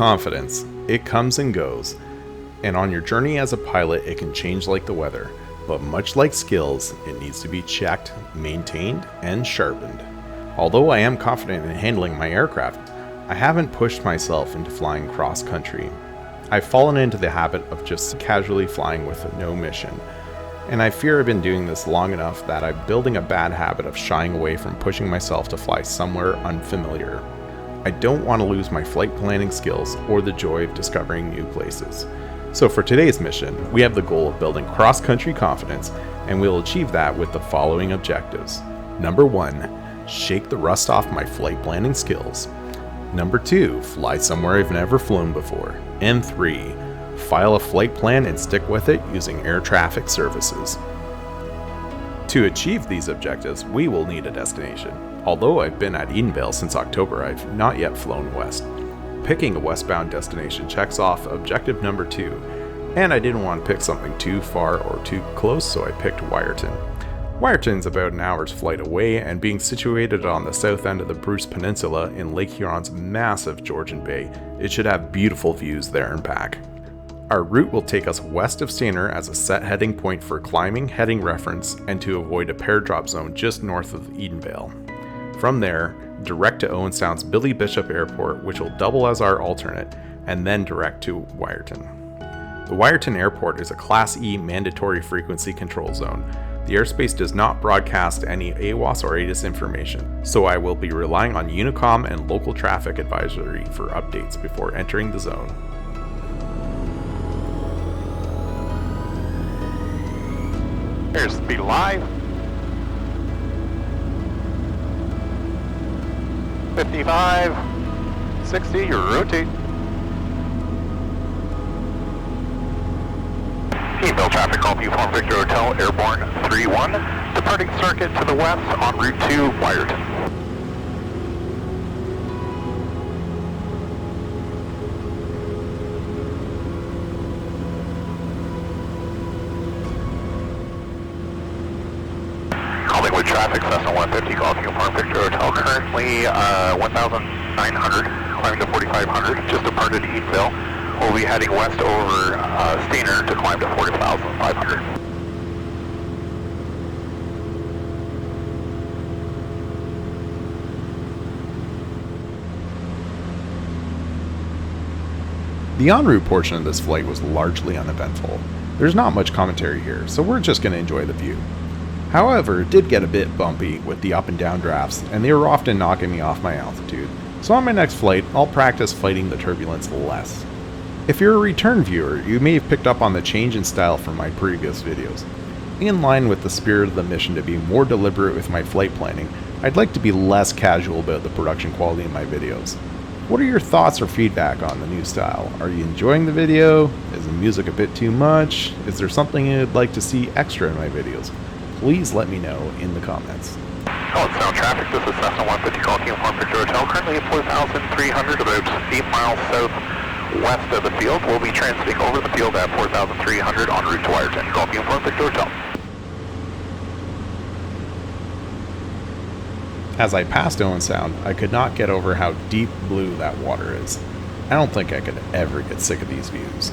confidence, it comes and goes, and on your journey as a pilot it can change like the weather, but much like skills, it needs to be checked, maintained, and sharpened. Although I am confident in handling my aircraft, I haven't pushed myself into flying cross-country. I've fallen into the habit of just casually flying with no mission, and I fear I've been doing this long enough that I'm building a bad habit of shying away from pushing myself to fly somewhere unfamiliar. I don't want to lose my flight planning skills or the joy of discovering new places. So for today's mission, we have the goal of building cross-country confidence, and we'll achieve that with the following objectives. Number 1, shake the rust off my flight planning skills. Number 2, fly somewhere I've never flown before. And 3, file a flight plan and stick with it using air traffic services. To achieve these objectives, we will need a destination. Although I've been at Edenvale since October, I've not yet flown west. Picking a westbound destination checks off objective number 2, and I didn't want to pick something too far or too close, so I picked Wiarton. Wiarton's about an hour's flight away, and being situated on the south end of the Bruce Peninsula in Lakehuron's massive Georgianbay, it should have beautiful views there and back. Our route will take us west of Stainer as a set heading point for climbing, heading reference, and to avoid a pair drop zone just north of Edenvale. From there, direct to Owensound's Billy Bishop Airport, which will double as our alternate, and then direct to Wiarton. The Wiarton Airport is a Class E mandatory frequency control zone. The airspace does not broadcast any AWOS or ATIS information, so I will be relying on Unicom and local traffic advisory for updates before entering the zone. Airspeed live. 55, 60, your rotate. Edenvale traffic, call Uniform Victor Hotel, Airborne 31, departing circuit to the west en route to Wiarton. Collingwood traffic, Cessna 150, call Uniform Victor Hotel, currently 1,900, climbing to 4,500, just departed Edenvale. We'll be heading west over Stainer to climb to 40,500. The en route portion of this flight was largely uneventful. There's not much commentary here, so we're just going to enjoy the view. However, it did get a bit bumpy with the up and down drafts, and they were often knocking me off my altitude, so on my next flight, I'll practice fighting the turbulence less. If you're a return viewer, you may have picked up on the change in style from my previous videos. In line with the spirit of the mission to be more deliberate with my flight planning, I'd like to be less casual about the production quality in my videos. What are your thoughts or feedback on the new style? Are you enjoying the video? Is the music a bit too much? Is there something you'd like to see extra in my videos? Please let me know in the comments. Owensound traffic, this is Cessna 150, call Uniform Victor Hotel, currently at 4,300, about 8 miles south west of the field. We'll be transiting over the field at 4,300 en route to Wiarton. Call Uniform Victor Hotel. As I passed Owensound, I could not get over how deep blue that water is. I don't think I could ever get sick of these views.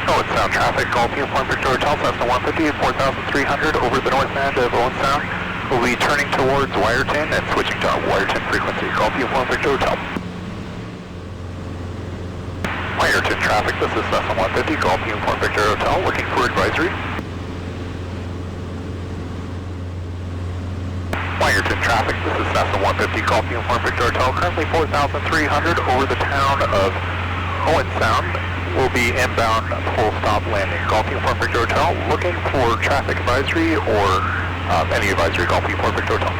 Owensound traffic, call Uniform Victor Hotel, Cessna 150 at 4,300 over the north end of Owensound. We'll be turning towards Wiarton and switching to Wiarton frequency. Call Uniform Victor Hotel. Wiarton traffic, this is Cessna 150, call Uniform Victor Hotel, looking for advisory. Wiarton traffic, this is Cessna 150, call Uniform Victor Hotel, currently 4,300 over the town of Owensound. We'll be inbound full stop landing. Call Uniform Victor Hotel, looking for traffic advisory or any advisory, call Uniform Victor Hotel.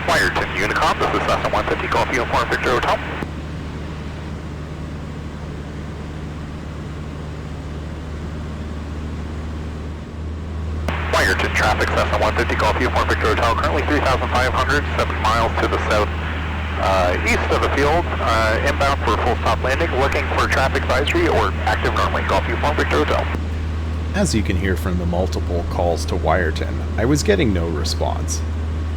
Wiarton Unicom, this is Cessna 150, call Uniform Victor Hotel. Wiarton traffic, Cessna 150, call Uniform Victor Hotel, currently 3,500, 7 miles to the south east of the field, inbound for full stop landing, looking for traffic advisory or active runway, call Uniform Victor Hotel. As you can hear from the multiple calls to Wiarton, I was getting no response.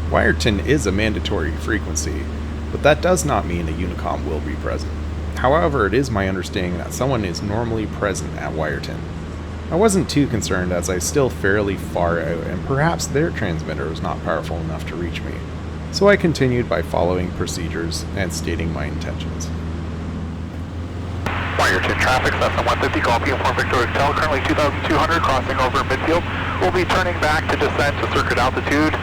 Wiarton is a mandatory frequency, but that does not mean a Unicom will be present. However, it is my understanding that someone is normally present at Wiarton. I wasn't too concerned as I was still fairly far out and perhaps their transmitter was not powerful enough to reach me, so I continued by following procedures and stating my intentions. Wiarton traffic, Cessna 150, Golf Uniform Victor Hotel, currently 2,200, crossing over midfield. We'll be turning back to descend to circuit altitude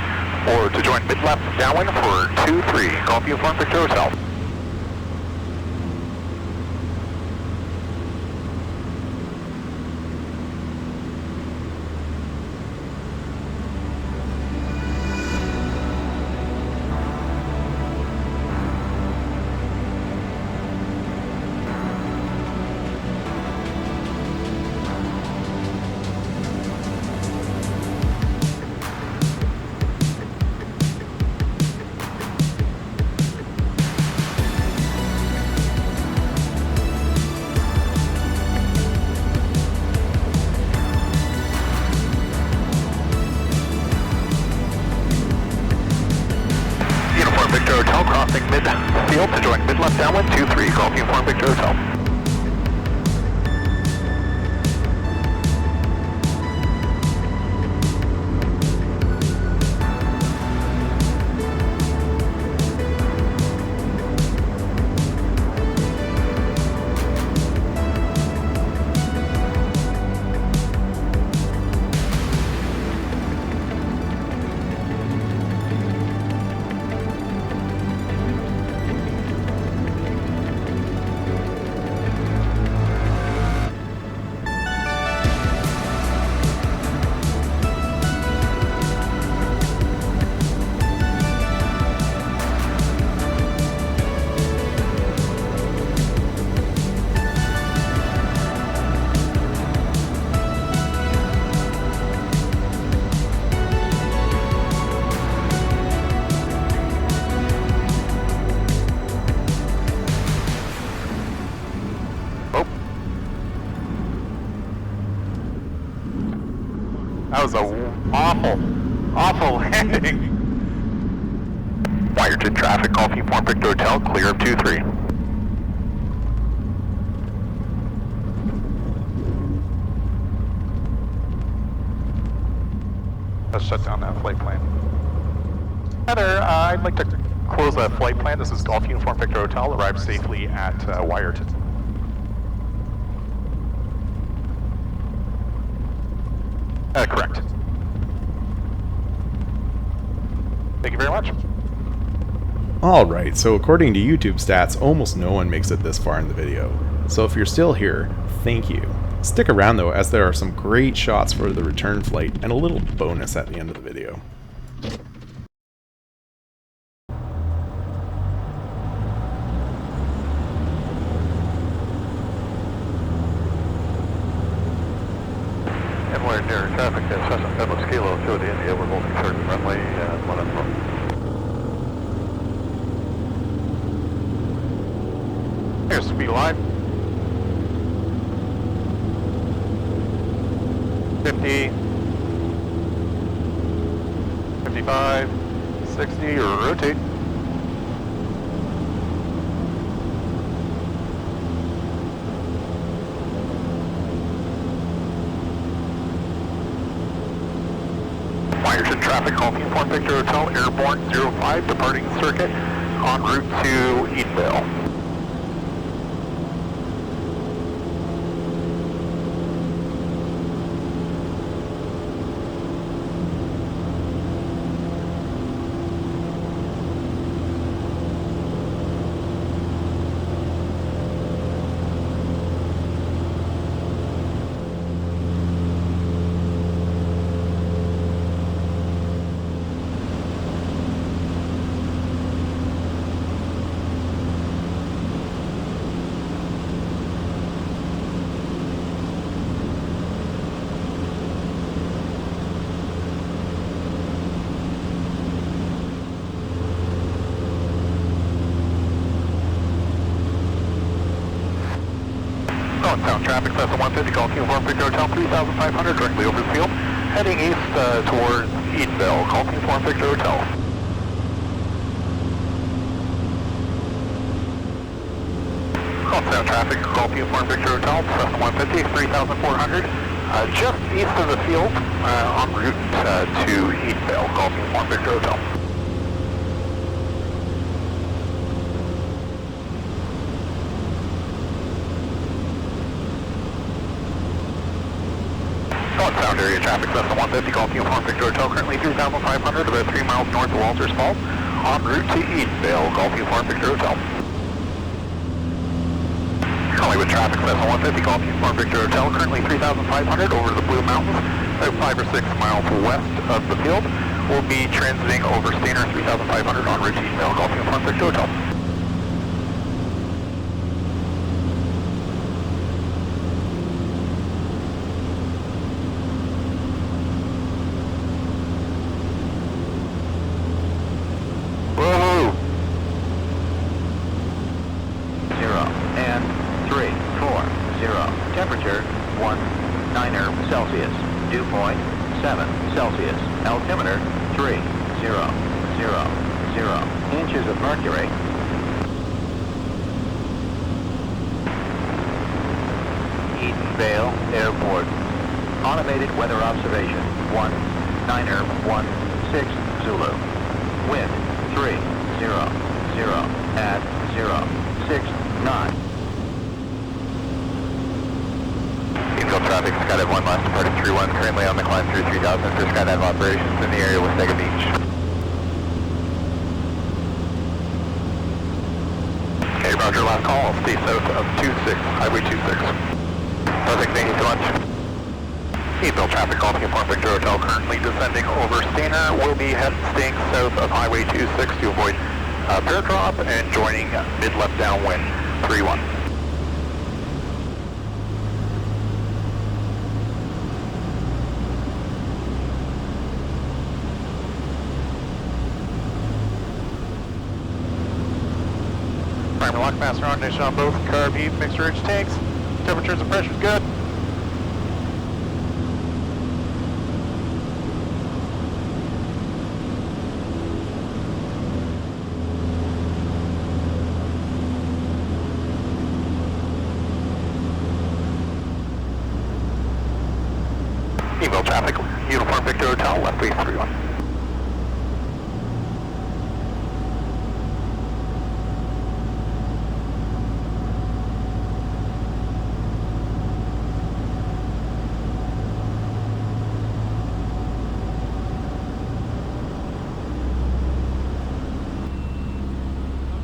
or to join mid-left downwind for 23, Golf Uniform Victor Hotel. Victor Hotel, crossing midfield to join mid-left downwind, 23, Golf Uniform Victor Hotel. That was a awful landing. Wiarton traffic, Golf Uniform Victor Hotel, clear of 23. Let's shut down that flight plan. Heather, I'd like to close that flight plan. This is Golf Uniform Victor Hotel, arrived safely at Wiarton. Correct. Thank you very much. Alright, so according to YouTube stats, almost no one makes it this far in the video. So if you're still here, thank you. Stick around though, as there are some great shots for the return flight and a little bonus at the end of the video. We're near traffic at Cessna 7 Kilo to the India. We're holding certain runway 1 Here's speed line. 50, 55, 60, or rotate. Wiarton traffic, Golf Uniform Victor Hotel, Airborne 05, departing circuit, en route to Edenvale. Owensound traffic, Cessna 150, Golf Uniform Victor Hotel 3500, directly over the field, heading east towards Edenvale, Golf Uniform Victor Hotel. Owensound traffic, Golf Uniform Victor Hotel, Cessna 150, 3400, just east of the field, en route to Edenvale, Golf Uniform Victor Hotel. Sound area traffic, Cessna 150, Golf Uniform Victor Hotel, currently 3,500, about 3 miles north of Walters Falls, en route to Edenvale, Golf Uniform Victor Hotel. Collingwood traffic, Cessna 150, Golf Uniform Victor Hotel, currently 3,500 over the Blue Mountains, about 5 or 6 miles west of the field. We'll be transiting over Stainer 3,500 en route to Edenvale, Golf Uniform Victor Hotel. Temperature 19 Celsius. Dew point 7 Celsius. Altimeter 3000 inches of mercury. Edenvale Airport. Automated weather observation 1916 Zulu. Wind 300 at 069. Edenvale traffic, Skydive 1 last departing 31, currently on the climb through 3000 for Skydive operations in the area of wasagabeach. Okay, roger, last call, stay south of 26, Highway 26. Perfect, thank you so much. Edenvale traffic, Golf Uniform Victor Hotel, currently descending over Stainer, will be staying south of Highway 26 to avoid pair drop and joining mid-left downwind 31. Primer lock, master on, ignition on both, carb heat, mixer rich tanks, temperatures and pressures good. Edenvale traffic, Uniform Victor Hotel, left base 31.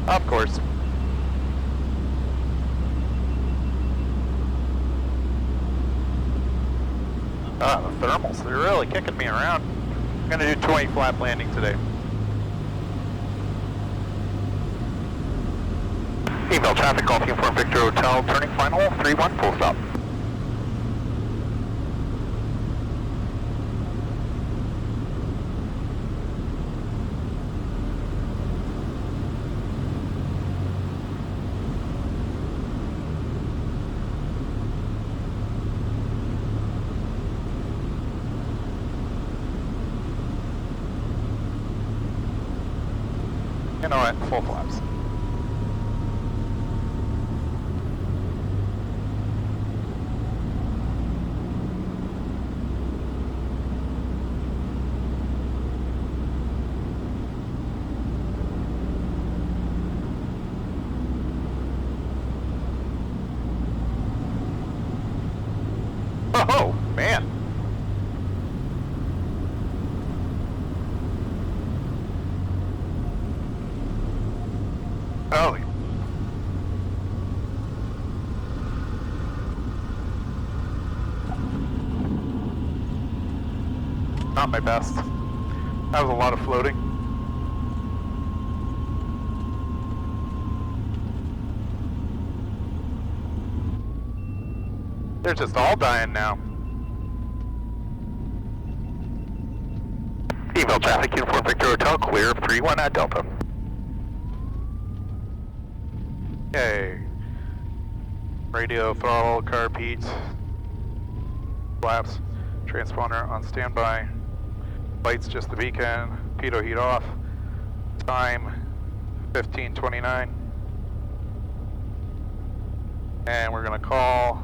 Of course. The thermals, they're really kicking me around. I'm going to do 20 flat landing today. Edenvale traffic, Golf Uniform Victor Hotel, turning final, 31, full stop. You know what, full flaps. Oh, man. Oh. Not my best. That was a lot of floating. They're just all dying now. Edenvale traffic, Uniform Victor Hotel, clear of 31 at Delta. Okay. Radio, throttle, car Pete. Flaps, transponder on standby. Lights just the beacon. Pitot heat off. Time 15:29. And we're gonna call.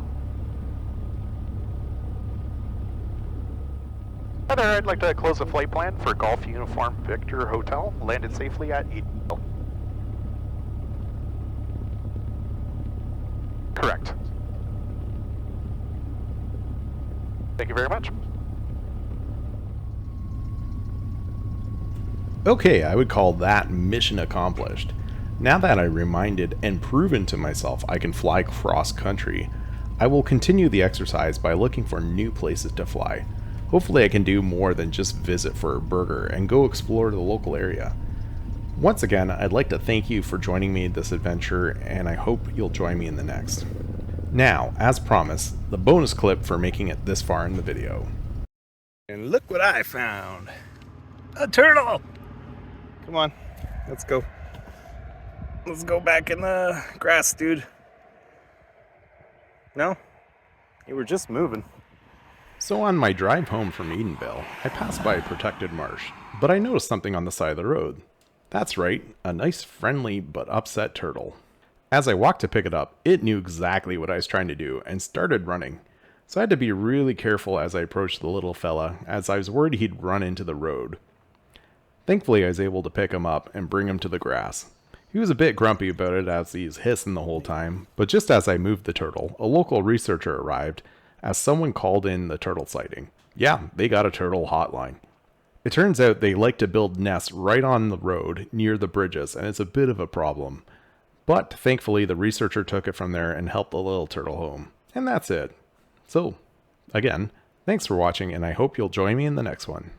Hi there, I'd like to close the flight plan for Golf Uniform Victor Hotel. Landed safely at Edenvale. Correct. Thank you very much. Okay, I would call that mission accomplished. Now that I reminded and proven to myself I can fly cross-country, I will continue the exercise by looking for new places to fly. Hopefully I can do more than just visit for a burger and go explore the local area. Once again, I'd like to thank you for joining me in this adventure, and I hope you'll join me in the next. Now, as promised, the bonus clip for making it this far in the video. And look what I found. A turtle! Come on, let's go. Let's go back in the grass, dude. No? You were just moving. So on my drive home from Edenvale, I passed by a protected marsh, but I noticed something on the side of the road. That's right, a nice, friendly, but upset turtle. As I walked to pick it up, it knew exactly what I was trying to do and started running. So I had to be really careful as I approached the little fella, as I was worried he'd run into the road. Thankfully, I was able to pick him up and bring him to the grass. He was a bit grumpy about it as he was hissing the whole time, but just as I moved the turtle, a local researcher arrived as someone called in the turtle sighting. Yeah, they got a turtle hotline. It turns out they like to build nests right on the road near the bridges, and it's a bit of a problem. But thankfully, the researcher took it from there and helped the little turtle home. And that's it. So, again, thanks for watching, and I hope you'll join me in the next one.